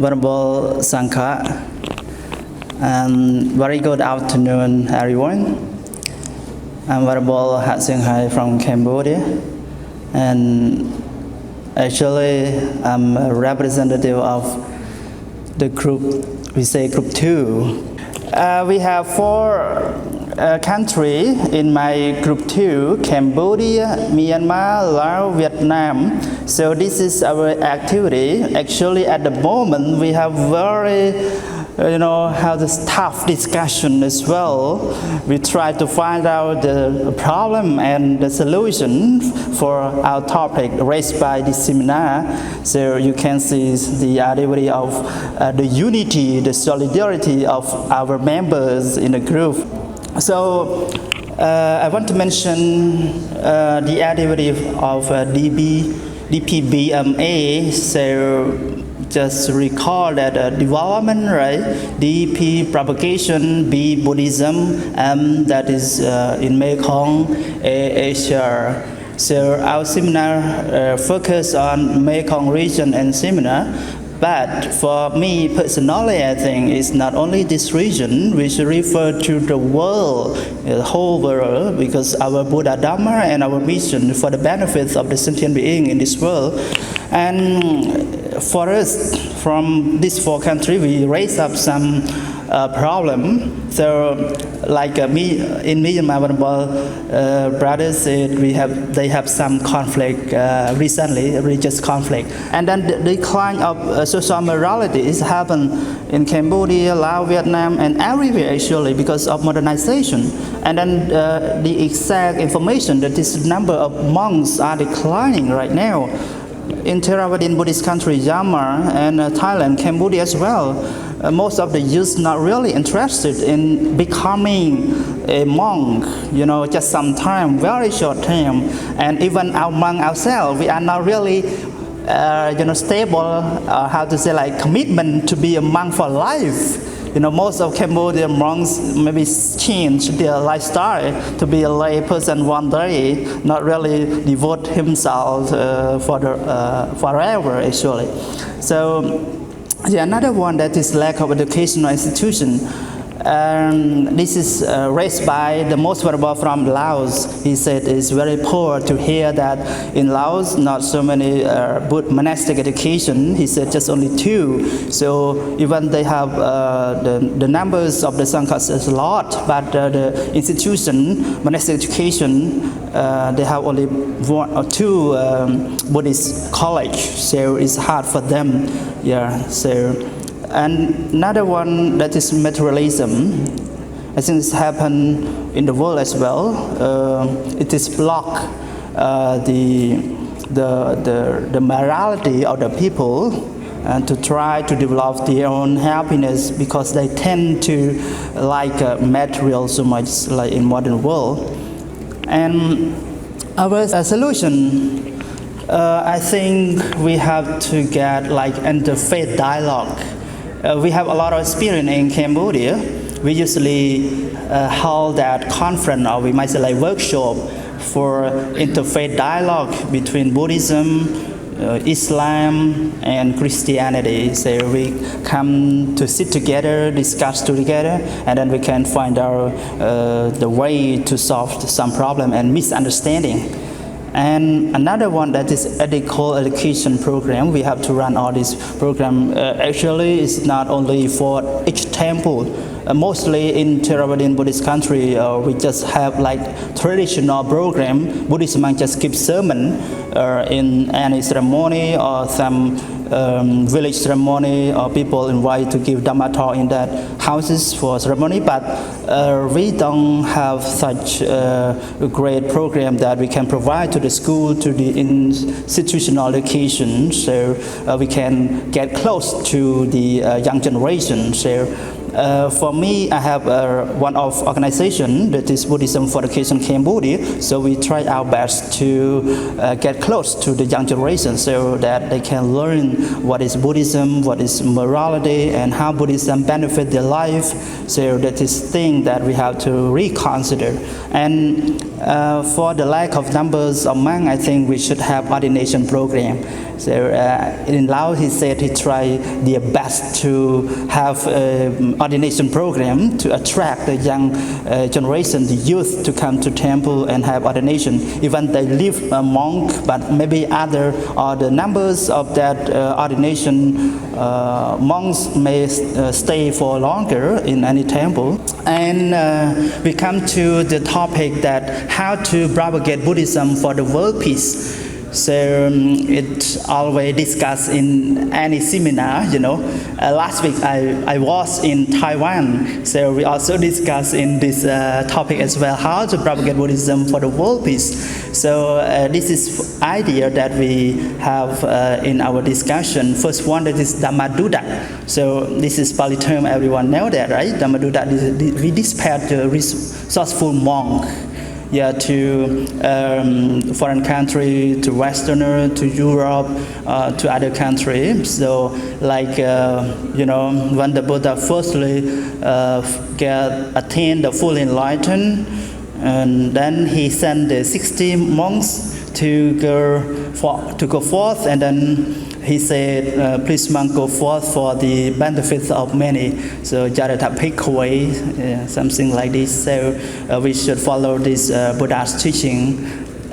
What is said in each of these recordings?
Venerable Sangha, and very good afternoon, everyone. I'm Venerable Hak Sienghai from Cambodia, and actually I'm a representative of the group, we say group 2. We have 4 countries in my group 2, Cambodia, Myanmar, Laos, Vietnam. So this is our activity. Actually at the moment we have very how this tough discussion as well. We try to find out the problem and the solution for our topic raised by this seminar. So you can see the activity of the unity, the solidarity of our members in the group. So I want to mention the activity of DPBMA. So just recall that development, right? DP propagation, B Buddhism, that is in Mekong, Asia. So our seminar focus on Mekong region and seminar. But for me personally, I think it's not only this region. We should refer to the world, the whole world, because our Buddha Dharma and our mission for the benefits of the sentient being in this world. And for us, from these 4 countries, we raise up some problem. So, like me in Myanmar, brothers said they have some conflict recently, religious conflict, and then the decline of social morality is happened in Cambodia, Laos, Vietnam, and everywhere actually because of modernization. And then the exact information that this number of monks are declining right now. In Theravadin Buddhist country, Myanmar and Thailand, Cambodia as well, most of the youth not really interested in becoming a monk, just some time, very short time. And even among ourselves, we are not really, stable, like commitment to be a monk for life. Most of Cambodian monks maybe change their lifestyle to be a lay person one day, not really devote himself forever actually. So another one that is lack of educational institution. This is raised by the most venerable from Laos. He said it's very poor to hear that in Laos not so many monastic education. He said just only 2. So even they have the numbers of the sanghas is a lot, but the institution monastic education they have only 1 or 2 Buddhist college. So it's hard for them. And another one that is materialism. I think it's happened in the world as well. It is block the morality of the people and to try to develop their own happiness because they tend to like material so much like in modern world. And our solution, I think we have to get like interfaith dialogue. We have a lot of experience in Cambodia. We usually hold that conference, or we might say like workshop for interfaith dialogue between Buddhism, Islam, and Christianity. So we come to sit together, discuss together, and then we can find out the way to solve some problem and misunderstanding. And another one that is ethical education program. We have to run all this program. Actually, it's not only for each temple. Mostly in Theravadin Buddhist country, we just have like traditional program. Buddhist monks just give sermon in any ceremony or some village ceremony, or people invited to give Dhamma talk in that houses for ceremony. But we don't have such a great program that we can provide to the school, to the institutional education, so we can get close to the young generation. So For me, I have one of organization that is Buddhism for Education Cambodia. So we try our best to get close to the young generation so that they can learn what is Buddhism, what is morality, and how Buddhism benefit their life. So that is thing that we have to reconsider. And for the lack of numbers of monks, I think we should have ordination program. So in Laos, he said he tried their best to have an ordination program to attract the young generation, the youth, to come to temple and have ordination. Even they live a monk, but maybe other or the numbers of that ordination monks may stay for longer in any temple. And we come to the topic that how to propagate Buddhism for the world peace. So it's always discussed in any seminar, you know. Last week I was in Taiwan, so we also discussed in this topic as well, how to propagate Buddhism for the world peace. So this is idea that we have in our discussion. First one, that is Dhammaduta. So this is Pali term, everyone know that, right? Dhammaduta, we dispatch the resourceful monk. Yeah, to foreign country, to Westerner, to Europe, to other countries. So, like you know, when the Buddha firstly attained the full enlightenment, and then he sent the 60 monks to go forth, and then he said, please monk, go forth for the benefits of many. So Jadata Bhikkhave, something like this. So we should follow this Buddha's teaching.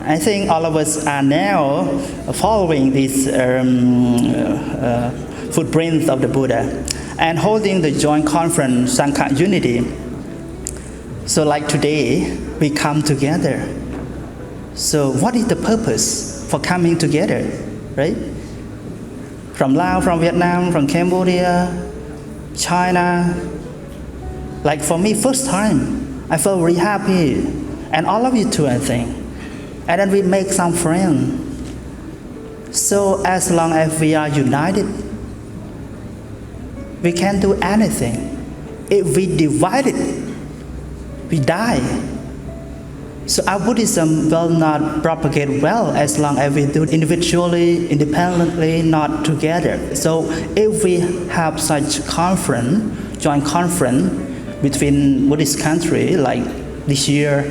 I think all of us are now following this footprints of the Buddha and holding the joint conference, Sangha Unity. So like today, we come together. So what is the purpose for coming together, right? From Laos, from Vietnam, from Cambodia, China. Like for me, first time, I felt really happy. And all of you too, I think. And then we make some friends. So as long as we are united, we can do anything. If we divide it, we die. So our Buddhism will not propagate well as long as we do it individually, independently, not together. So if we have such conference, joint conference between Buddhist countries, like this year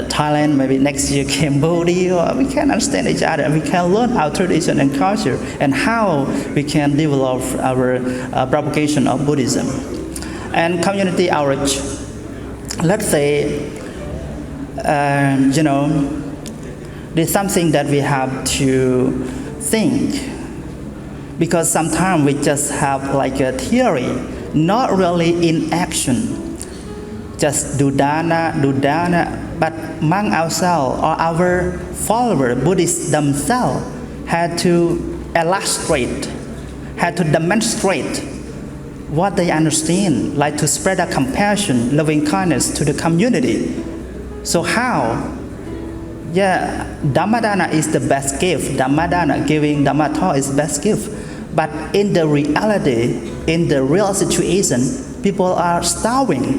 Thailand, maybe next year Cambodia, we can understand each other and we can learn our tradition and culture and how we can develop our propagation of Buddhism. And community outreach. Let's say you know, there's something that we have to think, because sometimes we just have like a theory, not really in action. Just do dana, but among ourselves or our followers, Buddhists themselves, had to illustrate, had to demonstrate what they understand, like to spread a compassion, loving kindness to the community. So how? Yeah, Dhammadana is the best gift. Dhammadana, giving Dhamma talk, is the best gift. But in the reality, in the real situation, people are starving.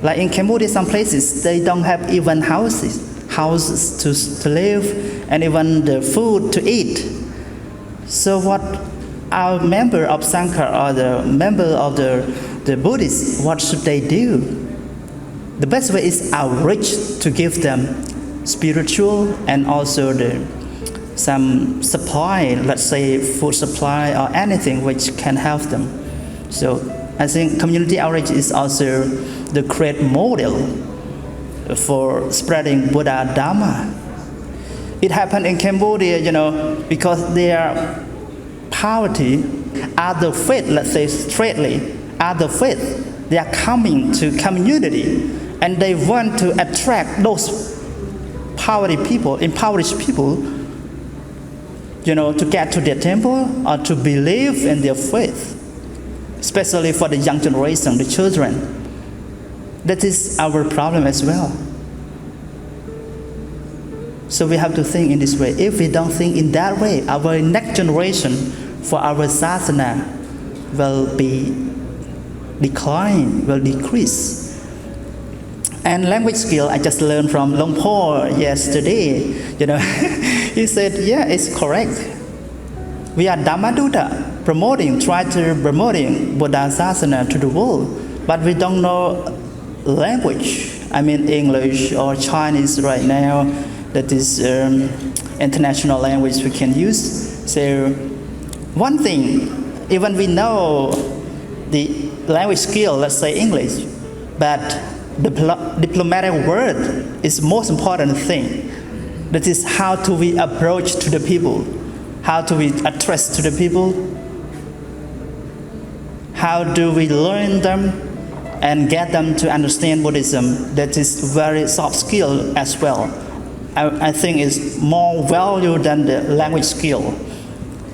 Like in Cambodia, some places, they don't have even houses to live, and even the food to eat. So what our member of Sangha or the member of the Buddhists, what should they do? The best way is outreach, to give them spiritual and also some supply, let's say food supply or anything which can help them. So I think community outreach is also the great model for spreading Buddha Dhamma. It happened in Cambodia, you know, because their poverty, other faith, let's say straightly, other faith, they are coming to community and they want to attract those poverty people, impoverished people, you know, to get to their temple or to believe in their faith, especially for the young generation, the children. That is our problem as well. So we have to think in this way. If we don't think in that way, our next generation for our sasana will be decline, will decrease. And language skill, I just learned from Longpo yesterday. He said, yeah, it's correct. We are Dhammaduta, promoting Buddha Sasana to the world, but we don't know language. I mean English or Chinese right now. That is international language we can use. So one thing, even we know the language skill, let's say English, but the diplomatic word is most important thing. That is how do we approach to the people? How do we address to the people? How do we learn them and get them to understand Buddhism? That is very soft skill as well. I think it's more value than the language skill.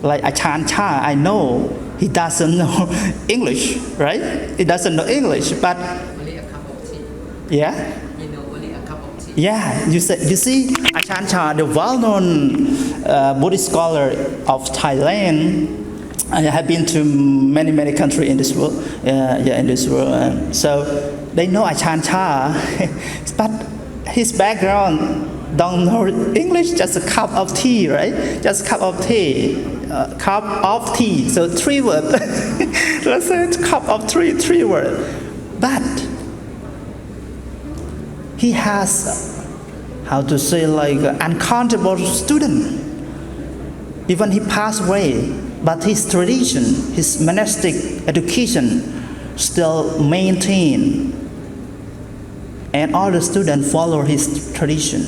Like Achan Cha, I know he doesn't know English, right? He doesn't know English, but only a cup of tea. Yeah. You know, only a cup of tea. Yeah, you see, Achan Cha, the well-known Buddhist scholar of Thailand. I have been to many countries in this world. In this world. So they know Achan Cha, but his background don't know English. Just a cup of tea, right? Just a cup of tea. Cup of tea. So 3 words. Let's say it's cup of three words. But he has, how to say, like uncountable student. Even he passed away, but his tradition, his monastic education still maintained. And all the students follow his tradition.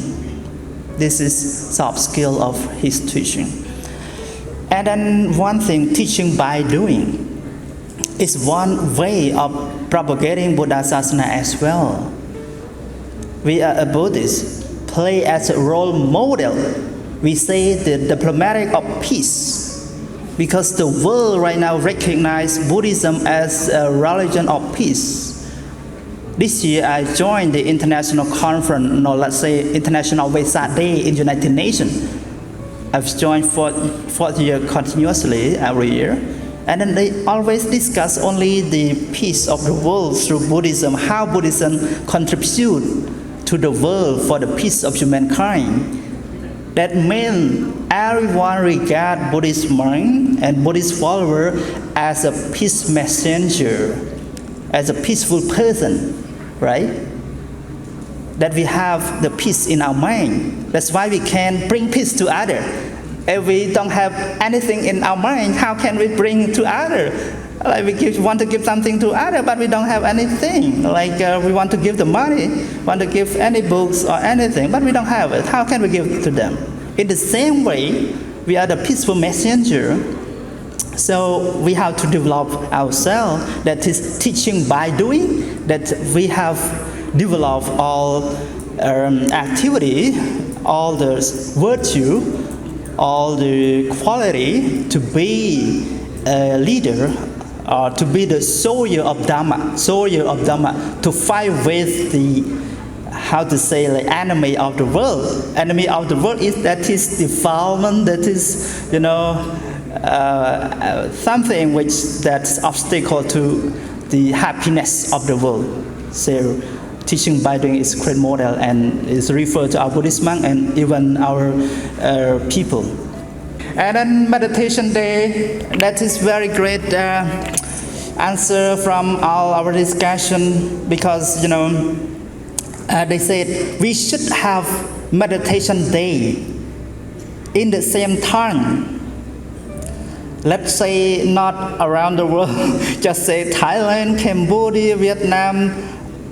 This is soft skill of his teaching. And then one thing, teaching by doing, is one way of propagating Buddha Sasana as well. We are a Buddhist, play as a role model. We say the diplomatic of peace, because the world right now recognizes Buddhism as a religion of peace. This year I joined the international conference, let's say International Vesak Day in United Nations. I've joined fourth year continuously every year. And then they always discuss only the peace of the world through Buddhism, how Buddhism contributes to the world for the peace of humankind. That means everyone regard Buddhist monk and Buddhist follower as a peace messenger, as a peaceful person, right? That we have the peace in our mind. That's why we can bring peace to others. If we don't have anything in our mind, how can we bring to others? Like we want to give something to others, but we don't have anything. Like we want to give the money, want to give any books or anything, but we don't have it. How can we give to them? In the same way, we are the peaceful messenger. So we have to develop ourselves. That is teaching by doing. That we have developed all activity, all the virtue, all the quality to be a leader, or to be the soldier of Dhamma, to fight with the, how to say, like enemy of the world. Enemy of the world is that is defilement, that is, something which that's obstacle to the happiness of the world. So teaching by doing is great model and is referred to our Buddhist monk and even our people. And then meditation day, that is very great answer from all our discussion, because they said we should have meditation day in the same time. Let's say not around the world, just say Thailand, Cambodia, Vietnam,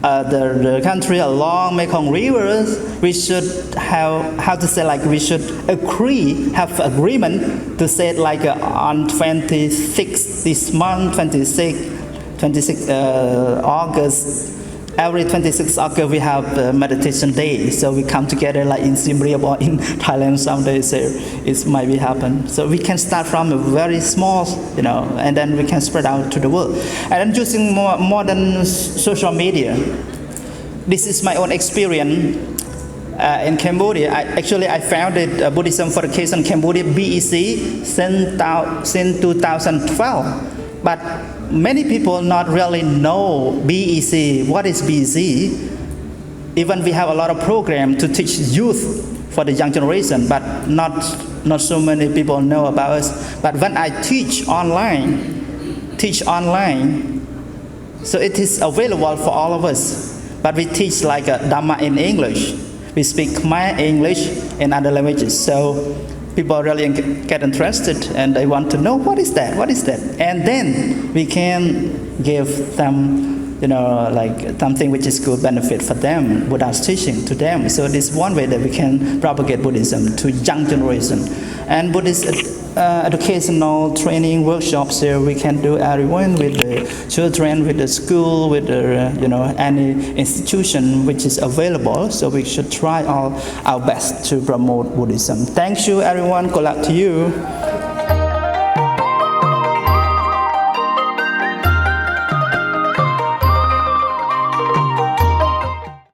the country along Mekong rivers. We should have, how to say, like we should have agreement to say like on 26 this month, 26 August. Every 26 August we have meditation day, so we come together like in Siem Reap or in Thailand someday. So it might be happen. So we can start from a very small, and then we can spread out to the world. And then using more modern social media. This is my own experience in Cambodia. I founded Buddhism for the Case in Cambodia, BEC, since 2012. But many people not really know BEC. What is BEC? Even we have a lot of program to teach youth for the young generation, but not so many people know about us. But when I teach online, so it is available for all of us. But we teach like a Dhamma in English. We speak Khmer, English, and other languages. So people really get interested and they want to know what is that? And then we can give them, like something which is good benefit for them, Buddha's teaching to them. So this is one way that we can propagate Buddhism to young generation. And Buddhist educational training workshops here we can do everyone with the children, with the school, with the, any institution which is available. So we should try our best to promote Buddhism. Thank you everyone. Good luck to you.